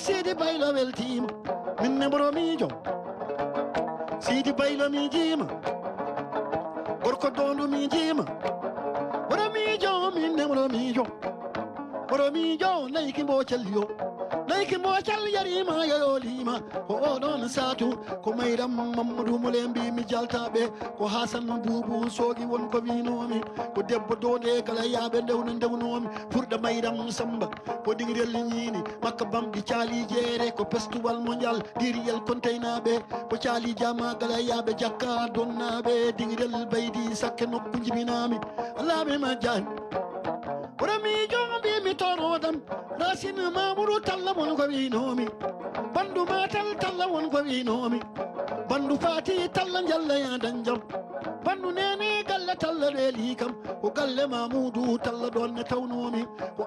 sidi baylo weltima minne boromijo sidi baylo mi jima gorko dondu mi jima boromijo minne boromijo nayki mbo calliyo nayki mbo cal yarima yayolima ko oɗon satu ko mayram mamadou mulembi mi jaltaɓe ko hasan boubou soogi won ko winomi ko debbo dode kala yaaɓe ndewnomi furɗa mayram samba ko ɗigrel ñini makka bamɗi caali jeere ko festuwal mondial diriyel konteynaɓe ko caali jama kala yaaɓe jakka donnaɓe ɗigrel baydi sakke nokku jibinami alaɓe ma jani boromijo mbimi torodam racine mamoudou talla won ko winomi bandu matal talla won ko winomi bandu fati talla jalla ya dañjam bandu nene galle talla reeli kam ko galle mamoudou talla ɗon ne tawnomi ko